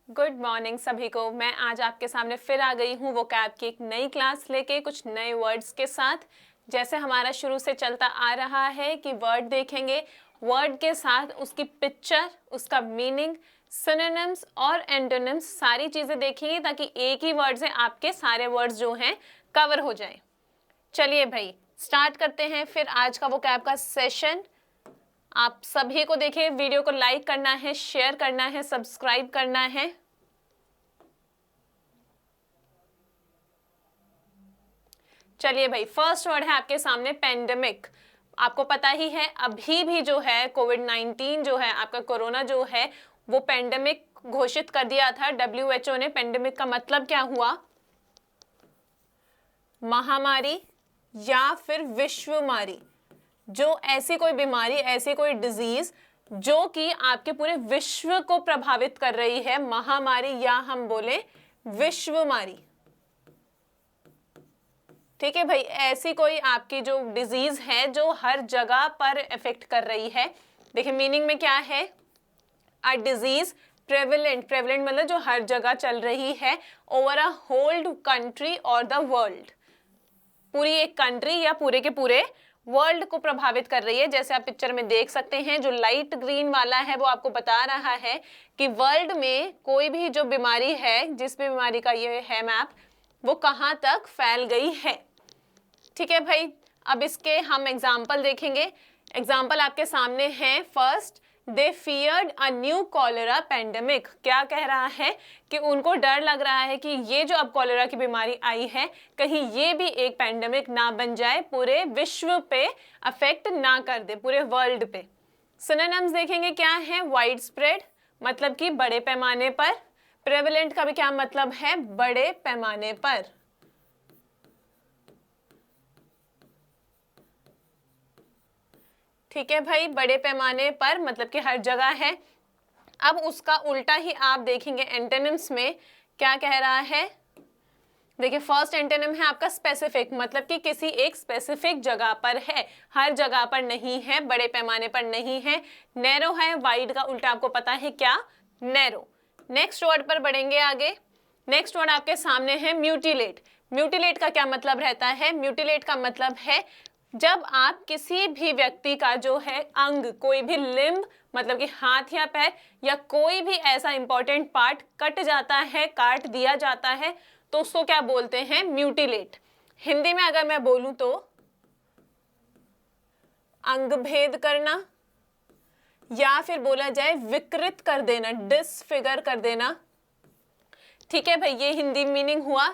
Good morning सभी को। मैं आज आपके सामने फिर आ गई हूँ वोकैब की एक नई क्लास लेके कुछ नए वर्ड्स के साथ। जैसे हमारा शुरू से चलता आ रहा है कि वर्ड देखेंगे, वर्ड के साथ उसकी पिक्चर, उसका मीनिंग, सिनोनिम्स और एंटोनिम्स सारी चीज़ें देखेंगे ताकि एक ही वर्ड से आपके सारे वर्ड्स जो हैं कवर हो जाएं। चलिए भाई स्टार्ट करते हैं फिर आज का वोकैब का सेशन। आप सभी को देखिए, वीडियो को लाइक करना है, शेयर करना है, सब्सक्राइब करना है। चलिए भाई, फर्स्ट वर्ड है आपके सामने पेंडेमिक। आपको पता ही है अभी भी जो है कोविड-19 जो है आपका कोरोना जो है वो पेंडेमिक घोषित कर दिया था WHO ने। पेंडेमिक का मतलब क्या हुआ? महामारी या फिर विश्वमारी। जो ऐसी कोई बीमारी, ऐसी कोई डिजीज जो कि आपके पूरे विश्व को प्रभावित कर रही है, महामारी या हम बोले विश्वमारी। ठीक है भाई, ऐसी कोई आपकी जो डिजीज है जो हर जगह पर इफेक्ट कर रही है। देखिए मीनिंग में क्या है, अ डिजीज प्रेवलेंट। प्रेवलेंट मतलब जो हर जगह चल रही है, ओवर अ होल कंट्री और द वर्ल्ड। पूरी एक कंट्री या पूरे के पूरे वर्ल्ड को प्रभावित कर रही है। जैसे आप पिक्चर में देख सकते हैं, जो लाइट ग्रीन वाला है वो आपको बता रहा है कि वर्ल्ड में कोई भी जो बीमारी है, जिस भी बीमारी का ये है मैप, वो कहाँ तक फैल गई है। ठीक है भाई, अब इसके हम एग्जाम्पल देखेंगे। एग्जाम्पल आपके सामने है। First, they feared a new cholera pandemic. क्या कह रहा है कि उनको डर लग रहा है कि ये जो अब कॉलेरा की बीमारी आई है, कहीं ये भी एक पेंडेमिक ना बन जाए, पूरे विश्व पे अफेक्ट ना कर दे, पूरे वर्ल्ड पे। सिनोनिम्स देखेंगे क्या है। वाइड स्प्रेड मतलब कि बड़े पैमाने पर। प्रेवलेंट का भी क्या मतलब है, बड़े पैमाने पर। ठीक है भाई, बड़े पैमाने पर मतलब कि हर जगह है। अब उसका उल्टा ही आप देखेंगे एंटोनिम्स में क्या कह रहा है। देखिए फर्स्ट एंटोनिम है आपका स्पेसिफिक, मतलब कि किसी एक स्पेसिफिक जगह पर है, हर जगह पर नहीं है, बड़े पैमाने पर नहीं है। नैरो है, वाइड का उल्टा आपको पता है क्या, नैरो। नेक्स्ट वर्ड पर बढ़ेंगे आगे। नेक्स्ट वर्ड आपके सामने है म्यूटिलेट। म्यूटिलेट का क्या मतलब रहता है? म्यूटिलेट का मतलब है जब आप किसी भी व्यक्ति का जो है अंग, कोई भी लिम्ब मतलब कि हाथ या पैर या कोई भी ऐसा इंपॉर्टेंट पार्ट कट जाता है, काट दिया जाता है, तो उसको क्या बोलते हैं, म्यूटिलेट। हिंदी में अगर मैं बोलूं तो अंग भेद करना, या फिर बोला जाए विकृत कर देना, डिसफिगर कर देना। ठीक है भाई, ये हिंदी मीनिंग हुआ।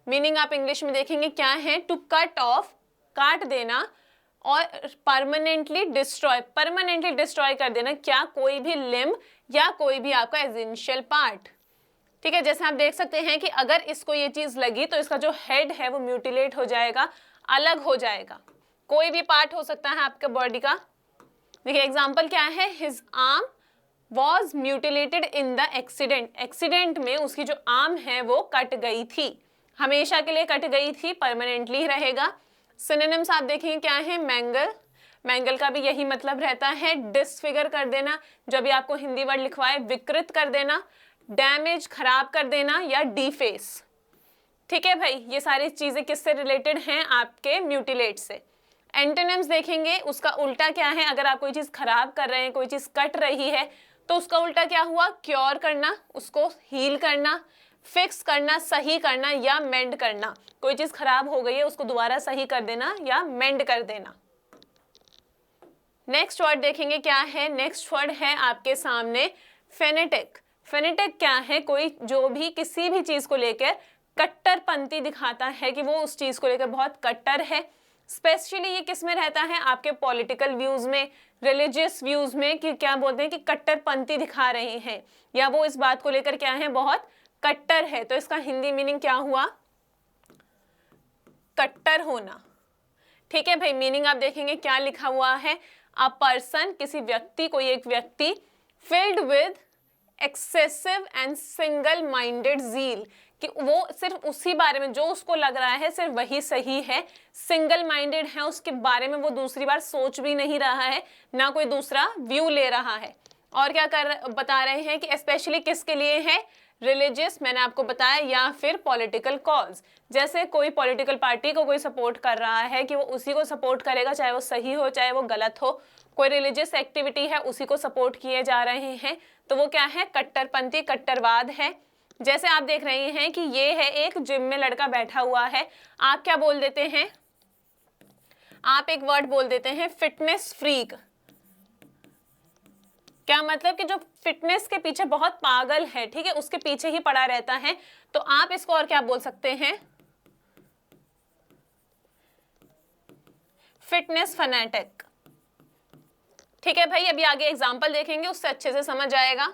मीनिंग आप इंग्लिश में देखेंगे क्या है, टू कट ऑफ, काट देना, और परमानेंटली डिस्ट्रॉय, परमानेंटली डिस्ट्रॉय कर देना, क्या कोई भी लिम्ब या कोई भी आपका एसेंशियल पार्ट। ठीक है, जैसे आप देख सकते हैं कि अगर इसको ये चीज लगी तो इसका जो हेड है वो म्यूटिलेट हो जाएगा, अलग हो जाएगा। कोई भी पार्ट हो सकता है आपके बॉडी का। देखिए एग्जाम्पल क्या है, his arm was mutilated in the accident. Accident में उसकी जो आर्म है वो कट गई थी, हमेशा के लिए कट गई थी, परमानेंटली रहेगा। सिनोनिम्स आप देखेंगे क्या है, मैंगल। मैंगल का भी यही मतलब रहता है, डिसफिगर कर देना, जो भी आपको हिंदी वर्ड लिखवाए, विकृत कर देना, डैमेज, खराब कर देना, या डीफेस। ठीक है भाई, ये सारी चीजें किससे रिलेटेड हैं, आपके म्यूटिलेट से। एंटोनिम्स देखेंगे, उसका उल्टा क्या है। अगर आप कोई चीज खराब कर रहे हैं, कोई चीज कट रही है, तो उसका उल्टा क्या हुआ, क्योर करना, उसको हील करना, फिक्स करना, सही करना, या मेंड करना। कोई चीज खराब हो गई है उसको दोबारा सही कर देना या मेंड कर देना। नेक्स्ट वर्ड देखेंगे क्या है। नेक्स्ट वर्ड है आपके सामने फेनेटिक। फेनेटिक क्या है, कोई जो भी किसी भी चीज को लेकर कट्टरपंथी दिखाता है कि वो उस चीज को लेकर बहुत कट्टर है। स्पेशली ये किस में रहता है, आपके पॉलिटिकल व्यूज में, रिलीजियस व्यूज में, कि क्या बोलते हैं कि कट्टरपंथी दिखा रहे हैं, या वो इस बात को लेकर क्या है, बहुत कट्टर है। तो इसका हिंदी मीनिंग क्या हुआ, कट्टर होना। ठीक है भाई, मीनिंग आप देखेंगे क्या लिखा हुआ है, अ पर्सन, किसी व्यक्ति, कोई एक व्यक्ति, filled with excessive and single minded zeal, कि वो सिर्फ उसी बारे में जो उसको लग रहा है सिर्फ वही सही है, सिंगल माइंडेड है, उसके बारे में वो दूसरी बार सोच भी नहीं रहा है, ना कोई दूसरा व्यू ले रहा है। और क्या बता रहे हैं कि स्पेशली किसके लिए है, रिलीजियस मैंने आपको बताया, या फिर पॉलिटिकल कॉज। जैसे कोई पॉलिटिकल पार्टी को कोई सपोर्ट कर रहा है कि वो उसी को सपोर्ट करेगा, चाहे वो सही हो चाहे वो गलत हो। कोई रिलीजियस एक्टिविटी है, उसी को सपोर्ट किए जा रहे हैं, तो वो क्या है, कट्टरपंथी, कट्टरवाद है। जैसे आप देख रहे हैं कि ये है एक जिम में लड़का बैठा हुआ है, आप क्या बोल देते हैं, आप एक वर्ड बोल देते हैं फिटनेस फ्रीक। क्या मतलब कि जो फिटनेस के पीछे बहुत पागल है, ठीक है, उसके पीछे ही पड़ा रहता है, तो आप इसको और क्या बोल सकते हैं, फिटनेस फैनेटिक। ठीक है भाई, अभी आगे एग्जाम्पल देखेंगे, उससे अच्छे से समझ आएगा।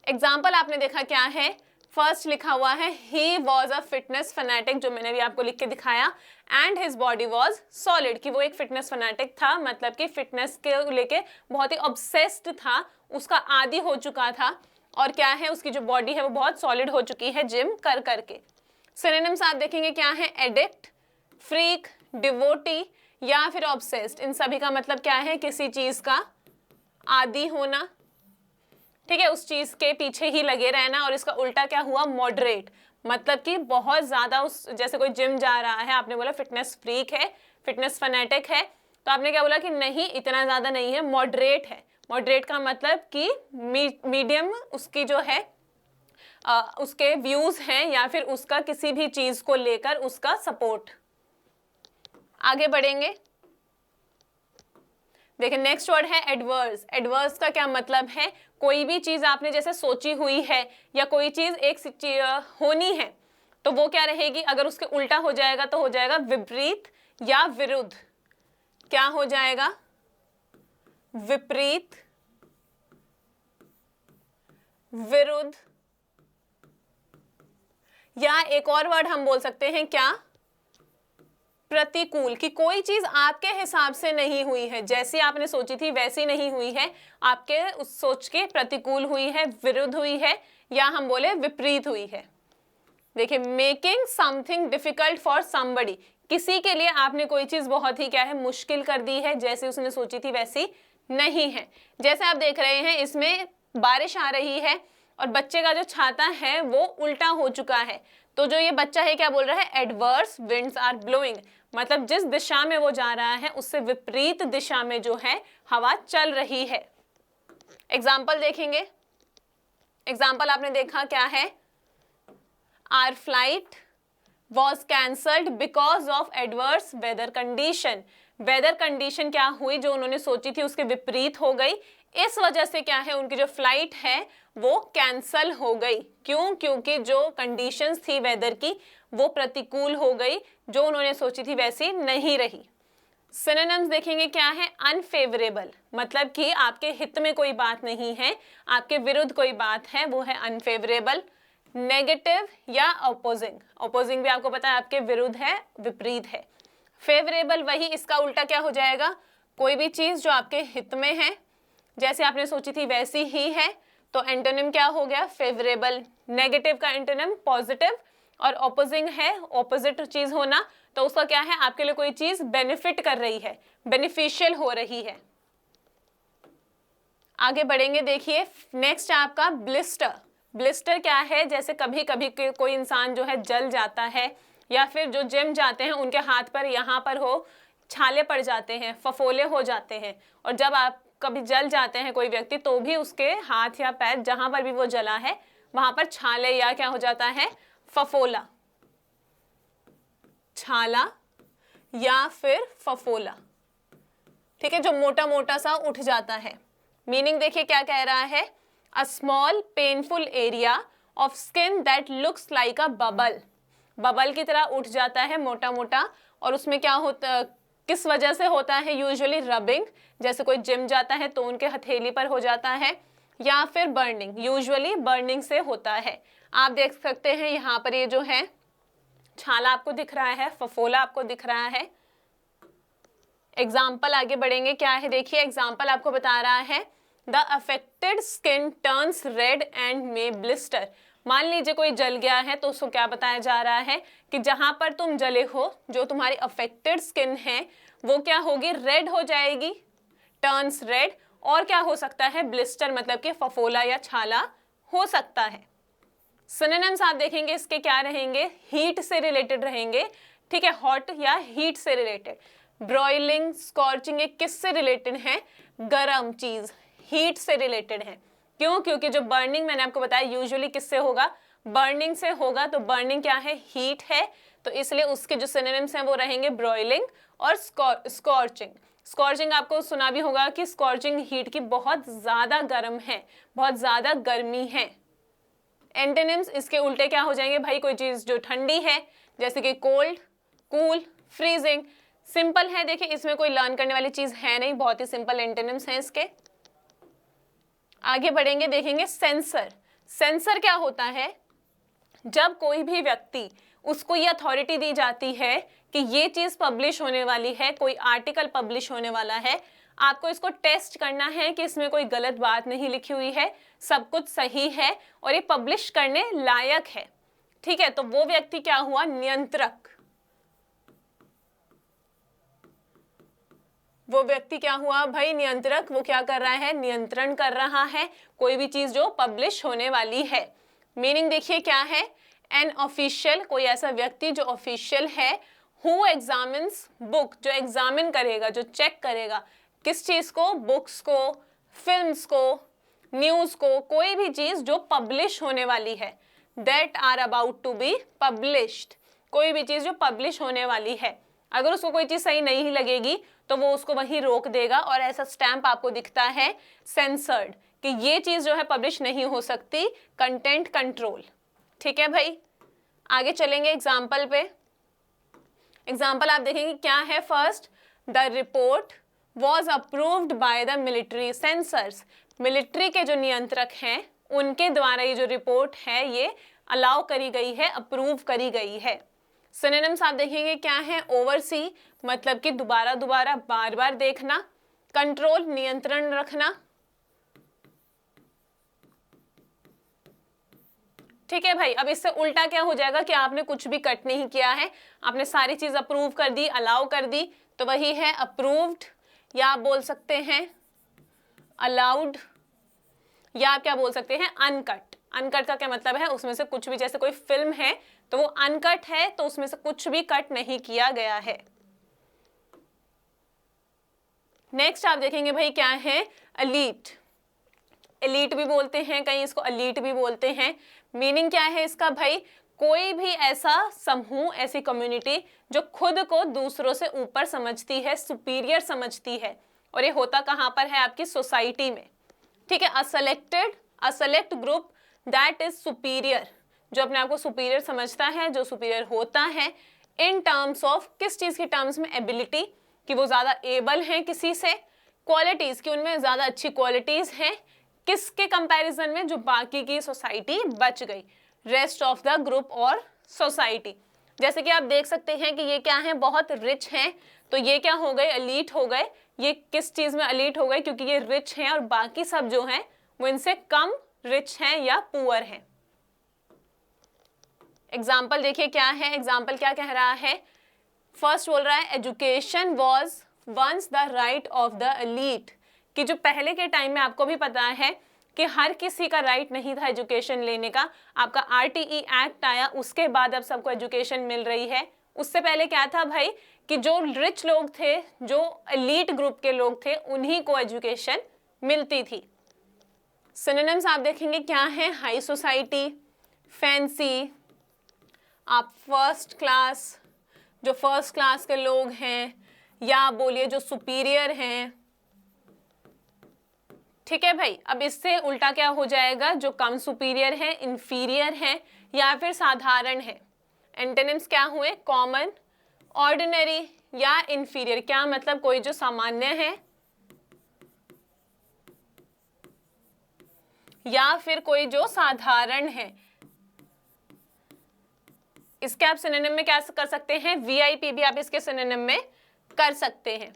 एग्जाम्पल आपने देखा क्या है, फर्स्ट लिखा हुआ है he was a fitness fanatic, जो मैंने भी आपको लिख के दिखाया, and his body was solid, कि वो एक फिटनेस फैनेटिक था, मतलब कि फिटनेस के लेके बहुत ही ऑब्सेस्ड था, उसका आदी हो चुका था, और क्या है, उसकी जो बॉडी है वो बहुत सॉलिड हो चुकी है जिम कर करके। सिनोनिम्स आप देखेंगे क्या है, एडिक्ट, फ्रीक, डिवोटी या फिर ऑब्सेस्ड। इन सभी का मतलब क्या है, किसी चीज का आदी होना, ठीक है, उस चीज के पीछे ही लगे रहना। और इसका उल्टा क्या हुआ, मॉडरेट, मतलब कि बहुत ज्यादा, उस जैसे कोई जिम जा रहा है, आपने बोला फिटनेस फ्रीक है, फिटनेस फैनेटिक है, तो आपने क्या बोला कि नहीं इतना ज्यादा नहीं है, मॉडरेट है। मॉडरेट का मतलब कि मीडियम उसकी जो है उसके व्यूज हैं, या फिर उसका किसी भी चीज को लेकर उसका सपोर्ट। आगे बढ़ेंगे, देखिए नेक्स्ट वर्ड है एडवर्स। एडवर्स का क्या मतलब है, कोई भी चीज आपने जैसे सोची हुई है, या कोई चीज एक होनी है, तो वो क्या रहेगी, अगर उसके उल्टा हो जाएगा तो हो जाएगा विपरीत या विरुद्ध। क्या हो जाएगा, विपरीत, विरुद्ध, या एक और वर्ड हम बोल सकते हैं क्या, प्रतिकूल, कि कोई चीज आपके हिसाब से नहीं हुई है, जैसी आपने सोची थी वैसी नहीं हुई है, आपके उस सोच के प्रतिकूल हुई है, विरुद्ध हुई है, या हम बोले विपरीत हुई है। देखिए, making something difficult for somebody, किसी के लिए आपने कोई चीज बहुत ही क्या है, मुश्किल कर दी है, जैसे उसने सोची थी वैसी नहीं है। जैसे आप देख रहे हैं इसमें बारिश आ रही है और बच्चे का जो छाता है वो उल्टा हो चुका है, तो जो ये बच्चा है क्या बोल रहा है, एडवर्स विंड्स आर ब्लोइंग, मतलब जिस दिशा में वो जा रहा है उससे विपरीत दिशा में जो है हवा चल रही है। एग्जाम्पल देखेंगे, एग्जाम्पल आपने देखा क्या है, our flight was cancelled because of adverse weather condition. Weather condition क्या हुई, जो उन्होंने सोची थी उसके विपरीत हो गई, इस वजह से क्या है, उनकी जो फ्लाइट है वो कैंसल हो गई। क्यों, क्योंकि जो कंडीशंस थी वेदर की वो प्रतिकूल हो गई, जो उन्होंने सोची थी वैसी नहीं रही। सिनोनिम्स देखेंगे क्या है, अनफेवरेबल, मतलब कि आपके हित में कोई बात नहीं है, आपके विरुद्ध कोई बात है, वो है अनफेवरेबल। नेगेटिव या ऑपोजिंग, ऑपोजिंग भी आपको पता है आपके विरुद्ध है, विपरीत है। फेवरेबल वही, इसका उल्टा क्या हो जाएगा, कोई भी चीज जो आपके हित में है, जैसे आपने सोची थी वैसी ही है, तो एंटोनिम क्या हो गया, फेवरेबल। नेगेटिव का एंटोनिम पॉजिटिव, और ऑपोजिंग है ऑपोजिट चीज होना, तो उसका क्या है, आपके लिए कोई चीज बेनिफिट कर रही है, बेनिफिशियल हो रही है। आगे बढ़ेंगे, देखिए नेक्स्ट है आपका ब्लिस्टर। ब्लिस्टर क्या है, जैसे कभी कभी कोई इंसान जो है जल जाता है, या फिर जो जिम जाते हैं उनके हाथ पर यहाँ पर हो छाले पड़ जाते हैं, फफोले हो जाते हैं, और जब आप कभी जल जाते हैं कोई व्यक्ति, तो भी उसके हाथ या पैर जहां पर भी वो जला है वहां पर छाले या क्या हो जाता है, फफोला, छाला या फिर फफोला, ठीक है, जो मोटा मोटा सा उठ जाता है। मीनिंग देखिए क्या कह रहा है, a small painful area of skin that looks like a bubble, bubble की तरह उठ जाता है मोटा मोटा, और उसमें क्या होता, किस वजह से होता है, यूजुअली रबिंग, जैसे कोई जिम जाता है तो उनके हथेली पर हो जाता है, या फिर बर्निंग, यूजुअली बर्निंग से होता है। आप देख सकते हैं यहाँ पर ये जो है छाला आपको दिख रहा है, फफोला आपको दिख रहा है। एग्जाम्पल आगे बढ़ेंगे, क्या है देखिए, एग्जाम्पल आपको बता रहा है, the affected skin turns red and may blister. मान लीजिए कोई जल गया है, तो उसको क्या बताया जा रहा है कि जहां पर तुम जले हो, जो तुम्हारी अफेक्टेड स्किन है वो क्या होगी, रेड हो जाएगी, टर्न्स रेड, और क्या हो सकता है, ब्लिस्टर, मतलब कि फफोला या छाला हो सकता है। सिनोनिम्स आप देखेंगे इसके क्या रहेंगे, हीट से रिलेटेड रहेंगे, ठीक है, हॉट या हीट से रिलेटेड। ब्रॉइलिंग, स्कॉर्चिंग, ये किससे रिलेटेड है, गरम चीज, हीट से रिलेटेड है। क्यों, क्योंकि जो बर्निंग मैंने आपको बताया यूजुअली किससे होगा, बर्निंग से होगा, तो बर्निंग क्या है, हीट है, तो इसलिए उसके जो सिनोनिम्स हैं वो रहेंगे ब्रॉइलिंग और स्कॉर्चिंग। स्कॉर्चिंग आपको सुना भी होगा कि स्कॉर्चिंग हीट की बहुत ज्यादा गर्म है, बहुत ज्यादा गर्मी है। एंटोनिम्स इसके उल्टे क्या हो जाएंगे भाई, कोई चीज जो ठंडी है जैसे कि कोल्ड, कूल, फ्रीजिंग। सिंपल है, देखिए इसमें कोई लर्न करने वाली चीज है नहीं, बहुत ही सिंपल एंटोनिम्स हैं इसके। आगे बढ़ेंगे, देखेंगे सेंसर। सेंसर क्या होता है, जब कोई भी व्यक्ति, उसको ये अथॉरिटी दी जाती है कि ये चीज पब्लिश होने वाली है, कोई आर्टिकल पब्लिश होने वाला है, आपको इसको टेस्ट करना है कि इसमें कोई गलत बात नहीं लिखी हुई है, सब कुछ सही है और ये पब्लिश करने लायक है, ठीक है, तो वो व्यक्ति क्या हुआ, नियंत्रक। वो व्यक्ति क्या हुआ भाई, नियंत्रक। वो क्या कर रहा है, नियंत्रण कर रहा है कोई भी चीज जो पब्लिश होने वाली है। मीनिंग देखिए क्या है, एन ऑफिशियल, कोई ऐसा व्यक्ति जो ऑफिशियल है, हु एग्जामिन्स बुक, जो एग्जामिन करेगा, जो चेक करेगा, किस चीज को, बुक्स को, फिल्म्स को, न्यूज को, कोई भी चीज जो पब्लिश होने वाली है, that are about to be published, कोई भी चीज जो पब्लिश होने वाली है। अगर उसको कोई चीज सही नहीं लगेगी तो वो उसको वहीं रोक देगा और ऐसा स्टैंप आपको दिखता है सेंसर्ड, कि ये चीज जो है पब्लिश नहीं हो सकती, कंटेंट कंट्रोल, ठीक है भाई। आगे चलेंगे एग्जाम्पल पे। एग्जाम्पल आप देखेंगे क्या है, first, the report was approved by the military sensors. Military के जो नियंत्रक हैं उनके द्वारा ये जो रिपोर्ट है ये अलाउ करी गई है, अप्रूव करी गई है। सिनोनिम्स आप देखेंगे क्या है, ओवरसी मतलब कि दोबारा दोबारा बार बार देखना, कंट्रोल नियंत्रण रखना, ठीक है भाई। अब इससे उल्टा क्या हो जाएगा कि आपने कुछ भी कट नहीं किया है, आपने सारी चीज अप्रूव कर दी, अलाउ कर दी, तो वही है अप्रूव्ड, या आप बोल सकते हैं अलाउड, या आप क्या बोल सकते हैं अनकट। अनकट का क्या मतलब है, उसमें से कुछ भी, जैसे कोई फिल्म है तो वो अनकट है, तो उसमें से कुछ भी कट नहीं किया गया है। नेक्स्ट आप देखेंगे भाई क्या है, एलीट। एलीट भी बोलते हैं, कहीं इसको एलीट भी बोलते हैं। मीनिंग क्या है इसका भाई, कोई भी ऐसा समूह, ऐसी कम्युनिटी जो खुद को दूसरों से ऊपर समझती है, सुपीरियर समझती है, और ये होता कहाँ पर है, आपकी सोसाइटी में, ठीक है। A select group that is superior, जो अपने आप को सुपीरियर समझता है, जो सुपीरियर होता है, इन टर्म्स ऑफ, किस चीज के टर्म्स में, एबिलिटी, कि वो ज्यादा एबल हैं किसी से, क्वालिटीज, कि उनमें ज्यादा अच्छी क्वालिटीज हैं, किसके कंपैरिजन में, जो बाकी की सोसाइटी बच गई, रेस्ट ऑफ द ग्रुप और सोसाइटी। जैसे कि आप देख सकते हैं कि ये क्या है, बहुत रिच हैं, तो ये क्या हो गए, एलीट हो गए। ये किस चीज में एलीट हो गए, क्योंकि ये रिच हैं और बाकी सब जो हैं वो इनसे कम रिच हैं या पुअर हैं। एग्जाम्पल देखिए क्या है, एग्जाम्पल क्या कह रहा है, फर्स्ट बोल रहा है education was once the right of the elite, कि जो पहले के टाइम में आपको भी पता है कि हर किसी का राइट नहीं था एजुकेशन लेने का। आपका आरटीई एक्ट आया, उसके बाद अब सबको एजुकेशन मिल रही है। उससे पहले क्या था भाई, कि जो रिच लोग थे, जो एलीट ग्रुप के लोग थे, उन्हीं को एजुकेशन मिलती थी। सिनोनिम्स आप देखेंगे क्या है, हाई सोसाइटी, फैंसी, आप फर्स्ट क्लास, जो फर्स्ट क्लास के लोग हैं, या बोलिए जो सुपीरियर हैं, ठीक है भाई। अब इससे उल्टा क्या हो जाएगा, जो कम सुपीरियर है, इंफीरियर है, या फिर साधारण है। एंटोनिम्स क्या हुए, कॉमन, ऑर्डिनरी या इंफीरियर। क्या मतलब, कोई जो सामान्य है या फिर कोई जो साधारण है। इसके आप सिनोनिम में क्या कर सकते हैं, वीआईपी भी आप इसके सिनोनिम में कर सकते हैं।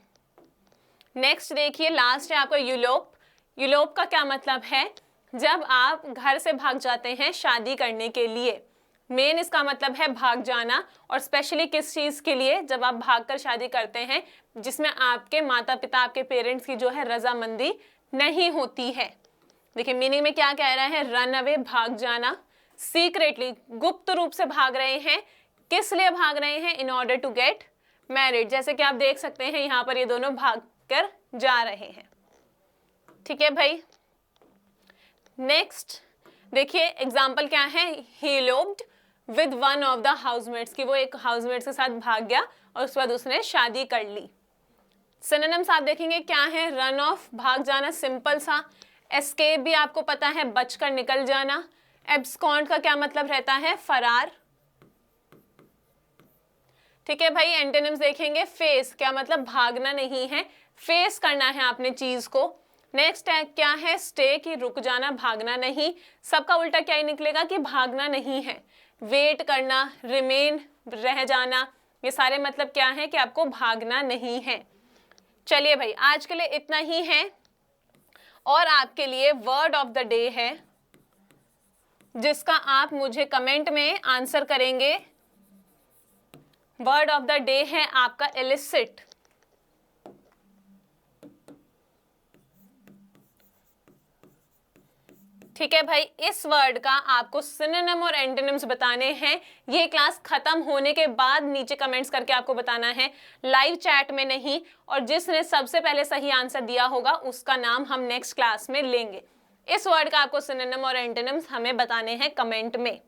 नेक्स्ट देखिए, लास्ट है आपका यूलोप। यूलोप का क्या मतलब है, जब आप घर से भाग जाते हैं शादी करने के लिए। मेन इसका मतलब है भाग जाना, और स्पेशली किस चीज के लिए, जब आप भागकर शादी करते हैं जिसमें आपके माता पिता, आपके पेरेंट्स की जो है रजामंदी नहीं होती है। देखिए मीनिंग में क्या कह रहा है, रन अवे, भाग जाना, सीक्रेटली, गुप्त रूप से भाग रहे हैं, किस लिए भाग रहे हैं, in order to get married. जैसे कि आप देख सकते हैं यहाँ पर ये दोनों भाग कर जा रहे हैं। ठीक है भाई, नेक्स्ट देखिए एग्जाम्पल क्या है, he eloped with one of the housemates, कि वो एक हाउसमेट्स के साथ भाग गया और उसके बाद उसने शादी कर ली। सिनोनिम्स आप देखेंगे क्या है, रन ऑफ, भाग जाना, सिंपल सा। एस्केप भी आपको पता है, बचकर निकल जाना। एब्सकॉन्ड का क्या मतलब रहता है, फरार। ठीक है भाई, एंटोनिम्स देखेंगे, फेस, क्या मतलब भागना नहीं है, फेस करना है आपने चीज को। नेक्स्ट है क्या है, स्टे, की रुक जाना, भागना नहीं। सबका उल्टा क्या ही निकलेगा कि भागना नहीं है। वेट करना, रिमेन, रह जाना, ये सारे मतलब क्या है कि आपको भागना नहीं है। चलिए भाई आज के लिए इतना ही है, और आपके लिए वर्ड ऑफ द डे है जिसका आप मुझे कमेंट में आंसर करेंगे। वर्ड ऑफ द डे है आपका इलिसिट। ठीक है भाई, इस वर्ड का आपको सिनोनिम और एंटोनिम्स बताने हैं। ये क्लास खत्म होने के बाद नीचे कमेंट्स करके आपको बताना है, लाइव चैट में नहीं। और जिसने सबसे पहले सही आंसर दिया होगा उसका नाम हम नेक्स्ट क्लास में लेंगे। इस वर्ड का आपको सिनोनिम और एंटोनिम्स हमें बताने हैं कमेंट में।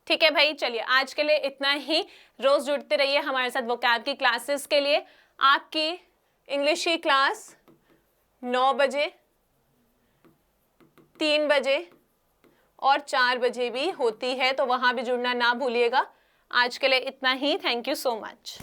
ठीक है भाई, चलिए आज के लिए इतना ही। रोज जुड़ते रहिए हमारे साथ वोकैब की क्लासेस के लिए। आपकी इंग्लिश की क्लास 9 बजे, 3 बजे और 4 बजे भी होती है, तो वहां भी जुड़ना ना भूलिएगा। आज के लिए इतना ही। Thank you so much.